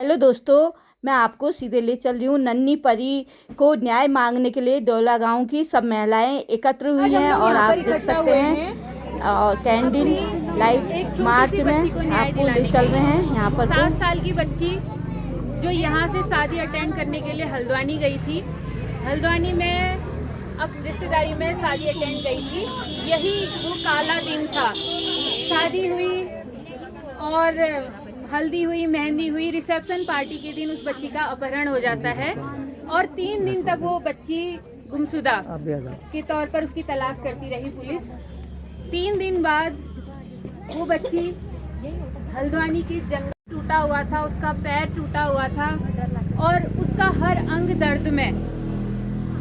Hello दोस्तों, मैं आपको सीधे ले चल रही हूँ। नन्ही परी को न्याय मांगने के लिए डोला गांव की सब महिलाएं एकत्र हुई हैं और आप देख सकते हैं कैंडल लाइट मार्च में आपको ले चल रहे हैं यहाँ पर। 7 साल की बच्ची जो यहाँ से शादी अटेंड करने के लिए हल्द्वानी गई थी। हल्द्वानी में अब रिश्तेदारी में शादी अटेंड गई थी। यही वो काला दिन था। शादी हुई और हल्दी हुई, मेहंदी हुई, रिसेप्शन पार्टी के दिन उस बच्ची का अपहरण हो जाता है और 3 दिन तक वो बच्ची गुमशुदा के तौर पर उसकी तलाश करती रही पुलिस। 3 दिन बाद वो बच्ची हल्द्वानी के जंगल टूटा हुआ था, उसका पैर टूटा हुआ था और उसका हर अंग दर्द में।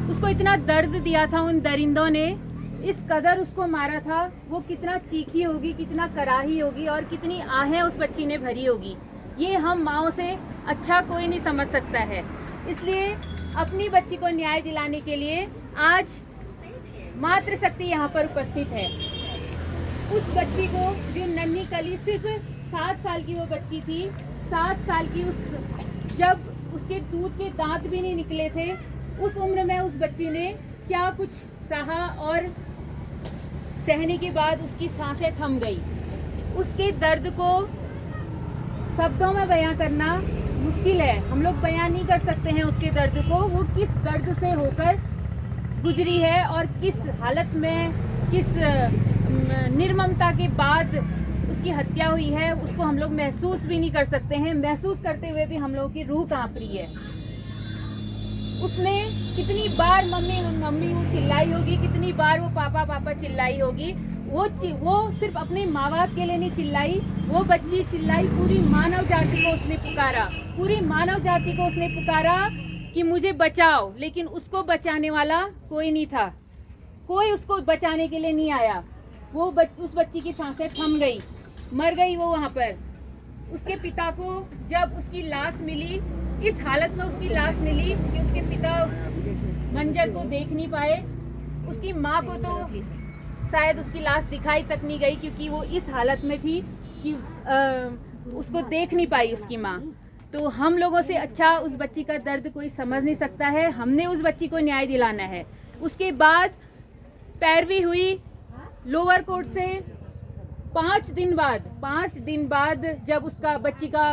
उसको इतना दर्द दिया था उन दरिंदों ने, इस कदर उसको मारा था। वो कितना चीखी होगी, कितना कराही होगी और कितनी आहें उस बच्ची ने भरी होगी, ये हम माओ से अच्छा कोई नहीं समझ सकता है। इसलिए अपनी बच्ची को न्याय दिलाने के लिए आज मातृशक्ति यहाँ पर उपस्थित है। उस बच्ची को जो नन्ही कली, सिर्फ 7 साल की वो बच्ची थी, 7 साल की, जब उसके दूध के दांत भी नहीं निकले थे, उस उम्र में उस बच्ची ने क्या कुछ सहा और सहने के बाद उसकी सांसें थम गई। उसके दर्द को शब्दों में बयां करना मुश्किल है, हम लोग बयां नहीं कर सकते हैं उसके दर्द को। वो किस दर्द से होकर गुजरी है और किस हालत में, किस निर्ममता के बाद उसकी हत्या हुई है, उसको हम लोग महसूस भी नहीं कर सकते हैं। महसूस करते हुए भी हम लोगों की रूह कांप रही है। उसने कितनी बार मम्मी मम्मी वो चिल्लाई होगी, कितनी बार वो पापा पापा चिल्लाई होगी। वो सिर्फ अपने माँ बाप के लिए नहीं चिल्लाई, वो बच्ची चिल्लाई, पूरी मानव जाति को उसने पुकारा, पूरी मानव जाति को उसने पुकारा कि मुझे बचाओ। लेकिन उसको बचाने वाला कोई नहीं था, कोई उसको बचाने के लिए नहीं आया। उस बच्ची की सांसें थम गई, मर गई वो वहाँ पर। उसके पिता को जब उसकी लाश मिली, इस हालत में उसकी लाश मिली कि उसके पिता उस मंजर को देख नहीं पाए। उसकी माँ को तो शायद उसकी लाश दिखाई तक नहीं गई, क्योंकि वो इस हालत में थी कि उसको देख नहीं पाई उसकी माँ। तो हम लोगों से अच्छा उस बच्ची का दर्द कोई समझ नहीं सकता है। हमने उस बच्ची को न्याय दिलाना है। उसके बाद पैरवी हुई लोअर कोर्ट से। 5 दिन बाद जब उसका बच्ची का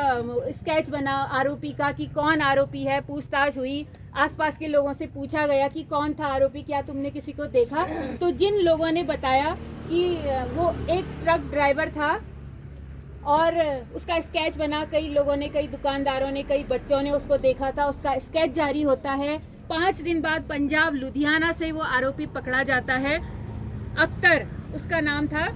स्केच बना आरोपी का कि कौन आरोपी है, पूछताछ हुई, आसपास के लोगों से पूछा गया कि कौन था आरोपी, क्या तुमने किसी को देखा। तो जिन लोगों ने बताया कि वो एक ट्रक ड्राइवर था और उसका स्केच बना, कई लोगों ने, कई दुकानदारों ने, कई बच्चों ने उसको देखा था, उसका स्केच जारी होता है। 5 दिन बाद पंजाब लुधियाना से वो आरोपी पकड़ा जाता है। अख्तर उसका नाम था,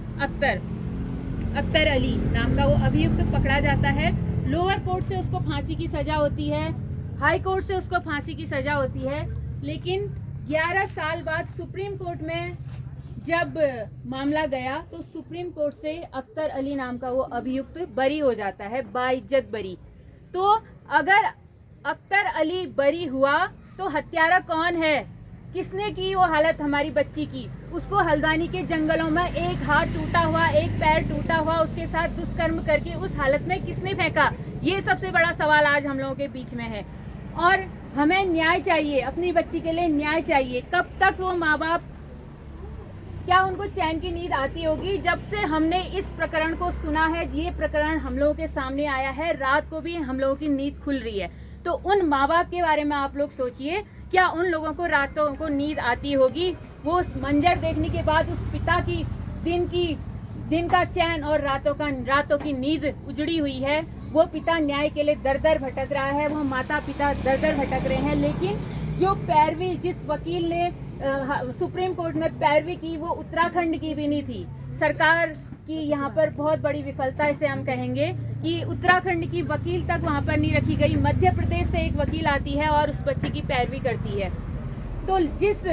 अख्तर अली नाम का वो अभियुक्त पकड़ा जाता है। लोअर कोर्ट से उसको फांसी की सजा होती है, हाई कोर्ट से उसको फांसी की सजा होती है। लेकिन 11 साल बाद सुप्रीम कोर्ट में जब मामला गया तो सुप्रीम कोर्ट से अख्तर अली नाम का वो अभियुक्त बरी हो जाता है, बाइज्जत बरी। तो अगर अख्तर अली बरी हुआ तो हत्यारा कौन है, किसने की वो हालत हमारी बच्ची की? उसको हल्द्वानी के जंगलों में एक हाथ टूटा हुआ, एक पैर टूटा हुआ, उसके साथ दुष्कर्म करके उस हालत में किसने फेंका? ये सबसे बड़ा सवाल आज हम लोगों के बीच में है। और हमें न्याय चाहिए, अपनी बच्ची के लिए न्याय चाहिए। कब तक वो माँ बाप, क्या उनको चैन की नींद आती होगी? जब से हमने इस प्रकरण को सुना है, ये प्रकरण हम लोगों के सामने आया है, रात को भी हम लोगों की नींद खुल रही है। तो उन माँ बाप के बारे में आप लोग सोचिए, क्या उन लोगों को रातों को नींद आती होगी? वो मंजर देखने के बाद उस पिता की दिन का चैन और रातों की नींद उजड़ी हुई है। वो पिता न्याय के लिए दर दर भटक रहा है, वो माता पिता दर दर भटक रहे हैं। लेकिन जो पैरवी, जिस वकील ने सुप्रीम कोर्ट में पैरवी की, वो उत्तराखंड की भी नहीं थी। सरकार की यहाँ पर बहुत बड़ी विफलता इसे हम कहेंगे कि उत्तराखंड की वकील तक वहाँ पर नहीं रखी गई। मध्य प्रदेश से एक वकील आती है और उस बच्ची की पैरवी करती है। तो जिस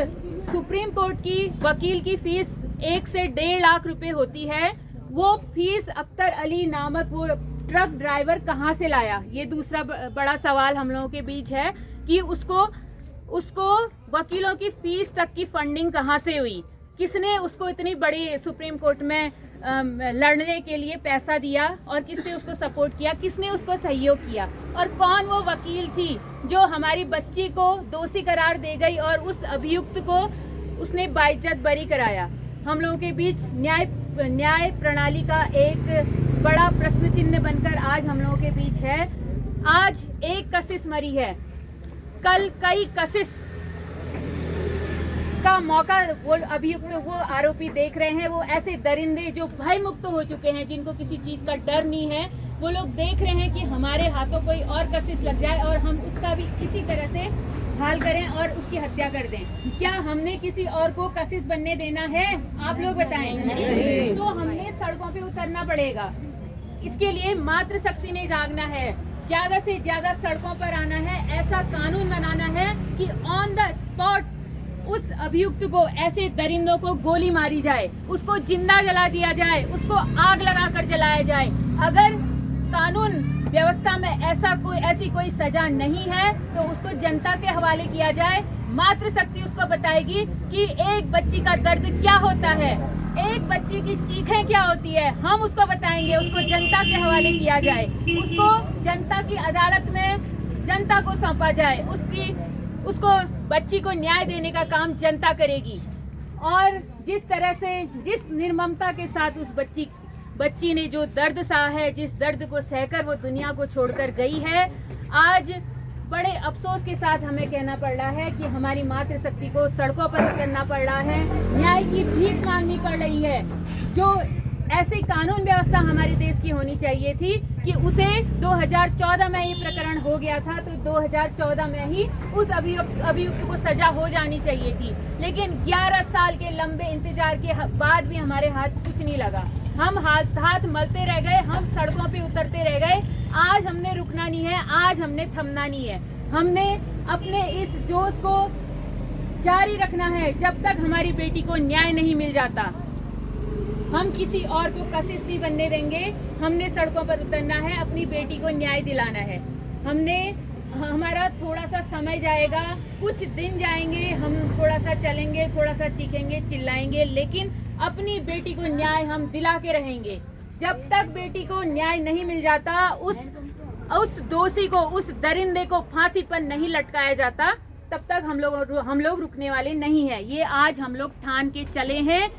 सुप्रीम कोर्ट की वकील की फीस 1 से 1.5 लाख रुपए होती है, वो फीस अख्तर अली नामक वो ट्रक ड्राइवर कहाँ से लाया? ये दूसरा बड़ा सवाल हम लोगों के बीच है कि उसको वकीलों की फीस तक की फंडिंग कहाँ से हुई? किसने उसको इतनी बड़ी सुप्रीम कोर्ट में लड़ने के लिए पैसा दिया और किसने उसको सपोर्ट किया, किसने उसको सहयोग किया, और कौन वो वकील थी जो हमारी बच्ची को दोषी करार दे गई और उस अभियुक्त को उसने बाइज्जत बरी कराया। हम लोगों के बीच न्याय प्रणाली का एक बड़ा प्रश्न चिन्ह बनकर आज हम लोगों के बीच है। आज एक कशिश मरी है, कल कई कशिश का मौका वो अभियुक्त वो आरोपी देख रहे हैं। वो ऐसे दरिंदे जो भय मुक्त हो चुके हैं, जिनको किसी चीज का डर नहीं है, वो लोग देख रहे हैं कि हमारे हाथों कोई और कशिश लग जाए और हम उसका भी इसी तरह से हाल करें और उसकी हत्या कर दें। क्या हमने किसी और को कशिश बनने देना है? आप लोग बताएं। तो हमने सड़कों पे उतरना पड़ेगा। इसके लिए मात्र शक्ति ने जागना है, ज्यादा से ज्यादा सड़कों पर आना है, ऐसा कानून बनाना है कि ऑन द स्पॉट उस अभियुक्त को, ऐसे दरिंदों को गोली मारी जाए, उसको जिंदा जला दिया जाए, उसको आग लगाकर जलाया जाए। अगर कानून व्यवस्था में ऐसी कोई सजा नहीं है तो उसको जनता के हवाले किया जाए। मात्र शक्ति उसको बताएगी कि एक बच्ची का दर्द क्या होता है, एक बच्ची की चीखें क्या होती है, हम उसको बताएंगे। उसको जनता के हवाले किया जाए, उसको जनता की अदालत में जनता को सौंपा जाए, उसको बच्ची को न्याय देने का काम जनता करेगी। और जिस तरह से, जिस निर्ममता के साथ उस बच्ची ने जो दर्द सहा है, जिस दर्द को सहकर वो दुनिया को छोड़कर गई है, आज बड़े अफसोस के साथ हमें कहना पड़ रहा है कि हमारी मातृशक्ति को सड़कों पर उतरना पड़ रहा है, न्याय की भीख मांगनी पड़ रही है। जो ऐसी कानून व्यवस्था हमारे देश की होनी चाहिए थी कि उसे 2014 में ये प्रकरण हो गया था, तो 2014 में ही उस अभियुक्त को सजा हो जानी चाहिए थी। लेकिन 11 साल के लंबे इंतजार के बाद भी हमारे हाथ कुछ नहीं लगा। हम हाथ मलते रह गए, हम सड़कों पे उतरते रह गए। आज हमने रुकना नहीं है, आज हमने थमना नहीं है। हमने अपने इस जोश को जारी रखना है जब तक हमारी बेटी को न्याय नहीं मिल जाता। हम किसी और को कशिश नहीं बनने देंगे। हमने सड़कों पर उतरना है, अपनी बेटी को न्याय दिलाना है। हमारा थोड़ा सा समय जाएगा, कुछ दिन जाएंगे, हम थोड़ा सा चलेंगे, थोड़ा सा चीखेंगे, चिल्लाएंगे, लेकिन अपनी बेटी को न्याय हम दिला के रहेंगे। जब तक बेटी को न्याय नहीं मिल जाता, उस दोषी को, उस दरिंदे को फांसी पर नहीं लटकाया जाता, तब तक हम लोग रुकने वाले नहीं हैं। ये आज हम लोग ठान के चले हैं।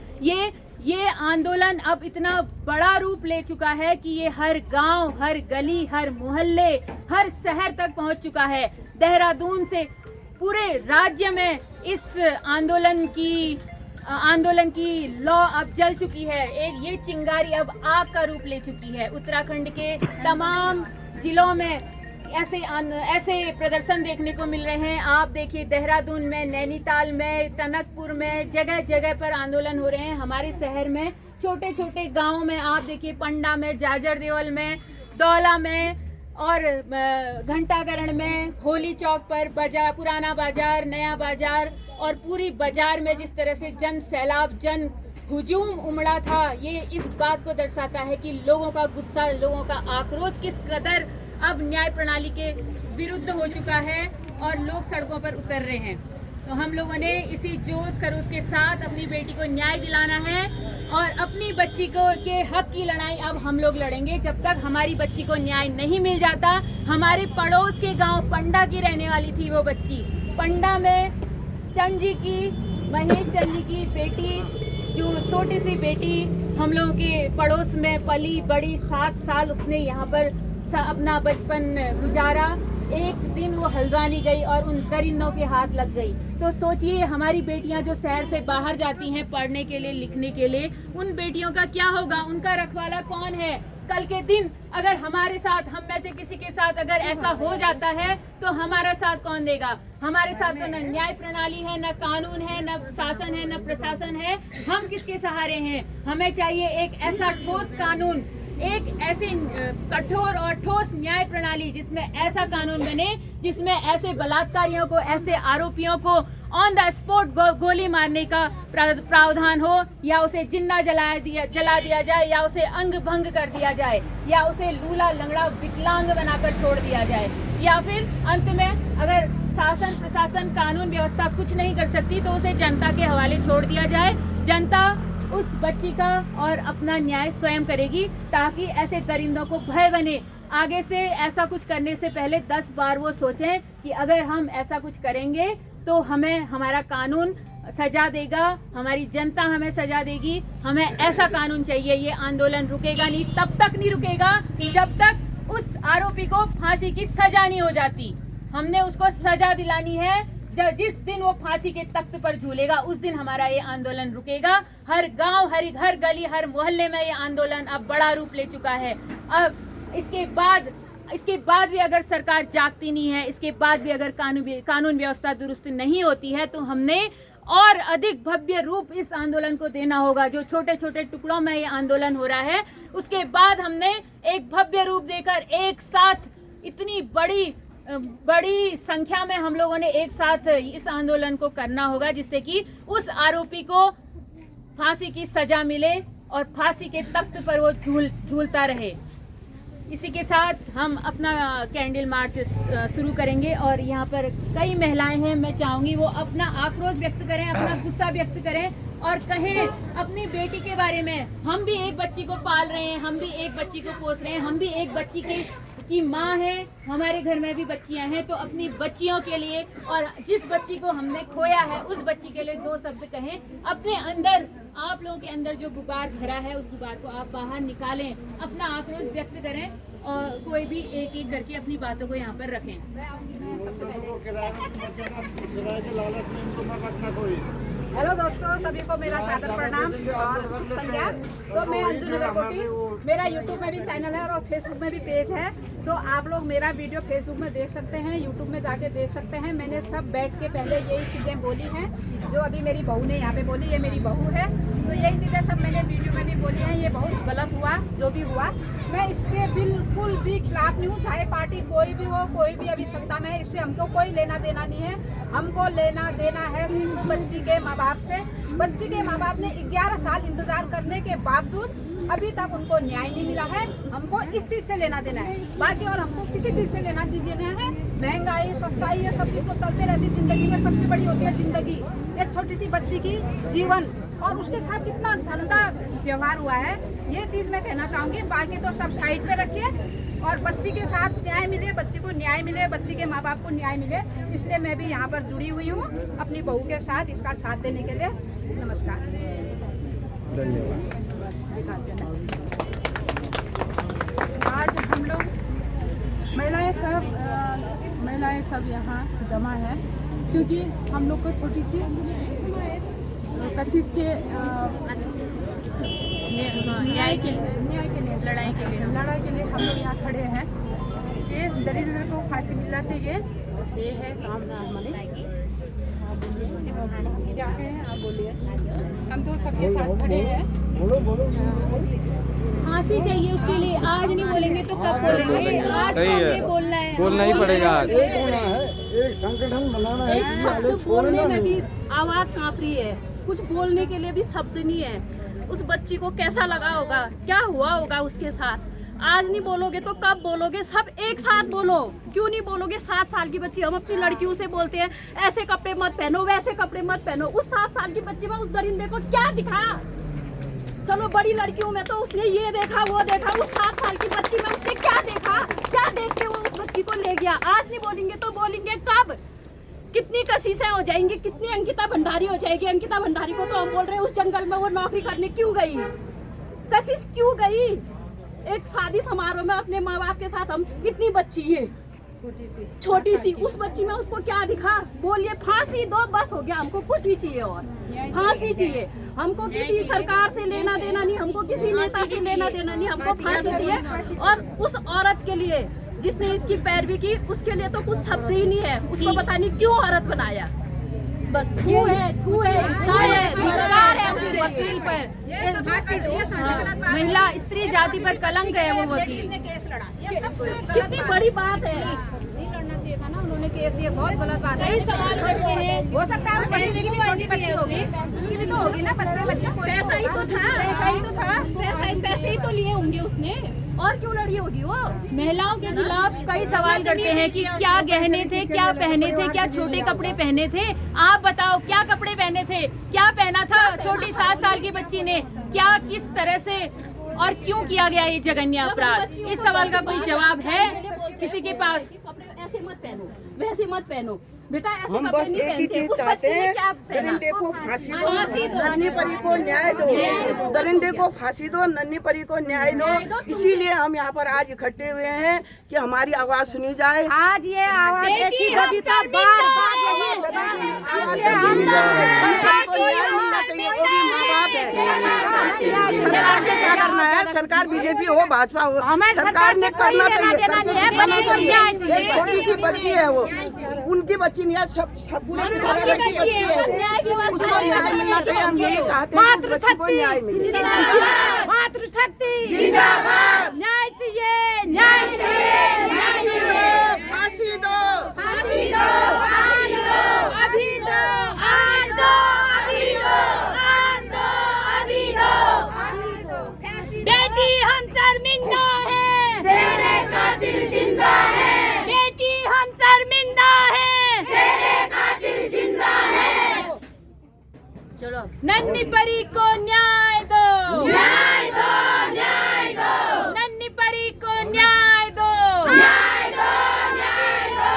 ये आंदोलन अब इतना बड़ा रूप ले चुका है कि ये हर गांव, हर गली, हर मोहल्ले, हर शहर तक पहुंच चुका है। देहरादून से पूरे राज्य में इस आंदोलन की लौ अब जल चुकी है। ये चिंगारी अब आग का रूप ले चुकी है। उत्तराखंड के तमाम जिलों में ऐसे प्रदर्शन देखने को मिल रहे हैं। आप देखिए, देहरादून में, नैनीताल में, टनकपुर में, जगह जगह पर आंदोलन हो रहे हैं। हमारे शहर में छोटे छोटे गांवों में आप देखिए, पंडा में, जाजर देवल में, दौला में और घंटाकरण में, होली चौक पर, पुराना बाजार, नया बाजार और पूरी बाजार में जिस तरह से जन सैलाब, जन हुजूम उमड़ा था, ये इस बात को दर्शाता है कि लोगों का गुस्सा, लोगों का आक्रोश किस कदर अब न्याय प्रणाली के विरुद्ध हो चुका है और लोग सड़कों पर उतर रहे हैं। तो हम लोगों ने इसी जोश खरोश के साथ अपनी बेटी को न्याय दिलाना है और अपनी बच्ची के हक की लड़ाई अब हम लोग लड़ेंगे। जब तक हमारी बच्ची को न्याय नहीं मिल जाता, हमारे पड़ोस के गांव पंडा की रहने वाली थी वो बच्ची, पंडा में महेश चंद जी की बेटी, जो छोटी सी बेटी हम लोगों के पड़ोस में पली बड़ी, 7 साल उसने यहाँ पर अपना बचपन गुजारा। एक दिन वो हल्द्वानी गई और उन दरिंदों के हाथ लग गई। तो सोचिए, हमारी बेटियां जो शहर से बाहर जाती हैं पढ़ने के लिए, लिखने के लिए, उन बेटियों का क्या होगा? उनका रखवाला कौन है? कल के दिन अगर हमारे साथ, हम में से किसी के साथ अगर ऐसा हो जाता है तो हमारा साथ कौन देगा? हमारे साथ तो न न्याय प्रणाली है, न कानून है, न शासन है, न प्रशासन है। हम किसके सहारे हैं? हमें चाहिए एक ऐसा ठोस कानून, एक ऐसी कठोर और ठोस न्याय प्रणाली जिसमें ऐसा कानून बने, जिसमें ऐसे बलात्कारियों को, ऐसे आरोपियों को ऑन द स्पॉट गोली मारने का प्रावधान हो, या उसे जिंदा जला दिया जाए, या उसे अंग भंग कर दिया जाए, या उसे लूला लंगड़ा विकलांग बनाकर छोड़ दिया जाए, या फिर अंत में अगर शासन, प्रशासन, कानून व्यवस्था कुछ नहीं कर सकती तो उसे जनता के हवाले छोड़ दिया जाए। जनता उस बच्ची का और अपना न्याय स्वयं करेगी, ताकि ऐसे दरिंदों को भय बने। आगे से ऐसा कुछ करने से पहले 10 बार वो सोचें कि अगर हम ऐसा कुछ करेंगे तो हमें हमारा कानून सजा देगा, हमारी जनता हमें सजा देगी। हमें ऐसा कानून चाहिए। ये आंदोलन रुकेगा नहीं, तब तक नहीं रुकेगा जब तक उस आरोपी को फांसी की सजा नहीं हो जाती। हमने उसको सजा दिलानी है। जिस दिन वो फांसी के तख्त पर झूलेगा उस दिन हमारा ये आंदोलन रुकेगा। हर गांव, हर गली, हर मोहल्ले में ये आंदोलन अब बड़ा रूप ले चुका है। अब इसके बाद भी अगर सरकार जागती नहीं है, इसके बाद भी अगर कानून व्यवस्था दुरुस्त नहीं होती है, तो हमने और अधिक भव्य रूप इस आंदोलन को देना होगा। जो छोटे छोटे टुकड़ों में ये आंदोलन हो रहा है, उसके बाद हमने एक भव्य रूप देकर एक साथ इतनी बड़ी संख्या में हम लोगों ने एक साथ इस आंदोलन को करना होगा, जिससे कि उस आरोपी को फांसी की सजा मिले और फांसी के तख्त पर वो झूलता रहे। इसी के साथ हम अपना कैंडल मार्च शुरू करेंगे और यहाँ पर कई महिलाएं हैं। मैं चाहूँगी वो अपना आक्रोश व्यक्त करें, अपना गुस्सा व्यक्त करें और कहें अपनी बेटी के बारे में। हम भी एक बच्ची को पाल रहे हैं, हम भी एक बच्ची को पोस रहे हैं, हम भी एक बच्ची की माँ है, हमारे घर में भी बच्चियां हैं। तो अपनी बच्चियों के लिए और जिस बच्ची को हमने खोया है उस बच्ची के लिए 2 शब्द कहें। अपने अंदर, आप लोगों के अंदर जो गुबार भरा है उस गुबार को आप बाहर निकालें, अपना आक्रोश व्यक्त करें और कोई भी एक करके अपनी बातों को यहाँ पर रखें। हेलो दोस्तों, सभी को मेरा सादर प्रणाम और शुभ संध्या। तो मैं अंजू नगर कोटी, मेरा यूट्यूब में भी चैनल है और फेसबुक में भी पेज है। तो आप लोग मेरा वीडियो फेसबुक में देख सकते हैं, यूट्यूब में जाके देख सकते हैं। मैंने सब बैठ के पहले यही चीज़ें बोली हैं जो अभी मेरी बहू ने यहाँ पे बोली। ये मेरी बहू है, तो यही चीज़ें सब मैंने वीडियो में भी बोली हैं। ये बहुत गलत हुआ जो भी हुआ, मैं इसके बिल्कुल भी खिलाफ नहीं हूँ। चाहे पार्टी कोई भी हो, कोई भी अभी सत्ता में है, इससे हमको कोई लेना देना नहीं है। हमको लेना देना है सिर्फ बच्ची के माँ बाप से। बच्ची के माँ बाप ने 11 साल इंतजार करने के बावजूद अभी तक उनको न्याय नहीं मिला है। हमको इस चीज़ से लेना देना है, बाकी और हमको किसी चीज़ से लेना देना है। महंगाई, सस्ताई, ये सब चीज़ तो चलते रहती है जिंदगी में। सबसे बड़ी होती है जिंदगी, एक छोटी सी बच्ची की जीवन, और उसके साथ कितना गंदा व्यवहार हुआ है, ये चीज़ मैं कहना चाहूँगी। बाकी तो सब साइड पे रखिए और बच्ची के साथ न्याय मिले, बच्ची को न्याय मिले, बच्ची के माँ बाप को न्याय मिले। इसलिए मैं भी यहाँ पर जुड़ी हुई हूँ अपनी बहू के साथ, इसका साथ देने के लिए। नमस्कार, आज हम लोग महिलाएं सब यहाँ जमा है क्योंकि हम लोग को छोटी सी कशिश के न्याय के लिए लड़ाई के लिए हम लोग यहाँ खड़े हैं। ये दरिद्र को फांसी मिलना चाहिए, ये है काम हमारे। क्या कहें आप बोलिए। हम तो सबके साथ खड़े हैं। फांसी चाहिए उसके लिए। आज नहीं बोलेंगे तो कब बोलेंगे? आज तो बोलना है, बोलना ही पड़ेगा। आज एक संगठन बनाना है। एक शब्द बोलने में भी आवाज कांप रही है, कुछ बोलने के लिए भी शब्द नहीं है। उस बच्ची को कैसा लगा होगा, क्या हुआ होगा उसके साथ। आज नहीं बोलोगे तो कब बोलोगे? सब एक साथ बोलो। क्यों नहीं बोलोगे? 7 साल की बच्ची, हम अपनी लड़कियों से बोलते हैं ऐसे कपड़े मत पहनो, वैसे कपड़े मत पहनो। उस 7 साल की बच्ची में उस दरिंदे को क्या दिखा? चलो बड़ी लड़कियों में तो उसने ये देखा वो देखा, उस 7 साल की बच्ची में उसने क्या देखा? क्या देख के वो उस बच्ची को ले गया? आज नहीं बोलेंगे तो बोलेंगे कब? कितनी कशिशें हो जाएंगी, कितनी अंकिता भंडारी हो जाएगी। अंकिता भंडारी को तो हम बोल रहे हैं उस जंगल में वो नौकरी करने क्यों गई, कशिश क्यों गई? एक शादी समारोह में अपने माँ बाप के साथ हम, इतनी बच्ची है छोटी सी, उस बच्ची में उसको क्या दिखा? बोलिए फांसी दो, बस हो गया। हमको कुछ नहीं चाहिए और फांसी चाहिए। हमको किसी सरकार से लेना देना नहीं, हमको किसी नेता से लेना देना नहीं, हमको फांसी चाहिए। और उस औरत के लिए जिसने इसकी पैरवी की, उसके लिए तो कुछ शब्द ही नहीं है। उसको पता नहीं क्यों औरत बनाया। बस थू है सरकार है उस वकील पर। महिला स्त्री जाति पर कलंक है वो वकील। केस लड़ा, ये सबसे कितनी बड़ी बात है। नहीं लड़ना चाहिए था ना उन्होंने। बोलने के ऐसी बहुत गलत बात है। कई सवाल करते हैं। हो सकता है उस बच्चे की भी छोटी बच्ची होगी, उसकी भी तो होगी ना, बच्चा पैसा ही तो था, पैसे ही तो लिए होंगे उसने, और क्यों लड़ी होगी वो। महिलाओं के खिलाफ कई सवाल करते हैं कि क्या गहने थे, क्या पहने थे, क्या छोटे कपड़े पहने थे। आप बताओ क्या कपड़े पहने थे, क्या पहना था छोटी 7 साल की बच्ची ने, क्या किस तरह से और क्यों किया गया ये जघन्य अपराध। इस सवाल का कोई जवाब है किसी के पास? ऐसे मत पहनो, वैसे मत पहनो बेटा, ऐसे हम कपड़े बस नहीं एक ही पहनते। चीज उस चाहते बच्ची ने हैं, क्या पहना? दरिंदे को फांसी दो, नन्ही परी को न्याय दो, दरिंदे को फांसी दो, नन्ही परी को न्याय दो। इसीलिए हम यहाँ पर आज इकट्ठे हुए हैं कि हमारी आवाज सुनी जाए। आज ये आवाज ऐसी कविता बार बार सरकार से क्या करना है? सरकार बीजेपी हो भाजपा हो, सरकार ने करना चाहिए, करना चाहिए। एक छोटी सी बच्ची है वो, उनकी बच्ची नहीं है, सब पूरे बच्ची है वो, उसको न्याय मिलना चाहिए। हम यही चाहते हैं कि बच्ची को न्याय मिले। मातृशक्ति जिंदाबाद, न्याय चाहिए, न्याय चाहिए, फांसी दो, फांसी दो, फांसी दो, अभी दो, आज दो, अभी दो, आज दो, अभी दो। बेटी हम शर्मिंदा हैं, तेरे कातिल जिंदा है, बेटी हम शर्मिंदा हैं, तेरे कातिल जिंदा है। चलो, नन्ही परी को न्याय दो, न्याय दो, न्याय दो, नन्ही परी को न्याय दो, न्याय दो, न्याय दो।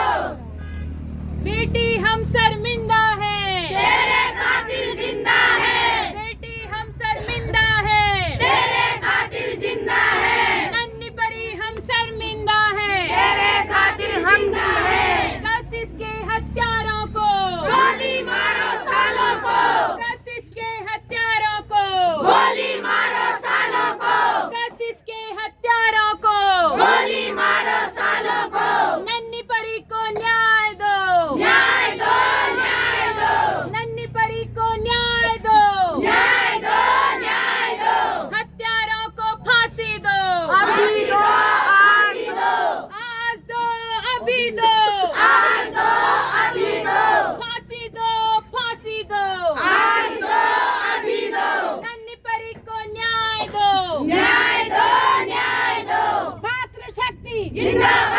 बेटी हम शर्मिंदा हैं, तेरे कातिल जिंदा है, बेटी हम शर्मिंदा हैं, तेरे कातिल जिंदा है, नन्ही परी हम शर्मिंदा हैं, तेरे कातिल हम है। कशिश के हत्यारों को गोली मारो सालों को, कशिश के हत्यारों को गोली मारो सालों को, कशिश के हत्यारों को गोली मारो सालों को। नन्ही परी को न्याय दो, न्याय दो, न्याय दो, नन्ही परी को न्याय दो, न्याय दो, न्याय दो। हत्यारों को फांसी दो, अभी दो, आज दो, आज दो, अभी दो, आज दो, अभी दो, फांसी दो, फांसी दो, आज दो, अभी दो, नन्ही परी को न्याय दो, न्याय दो, न्याय दो। मातृशक्ति जिंदाबाद।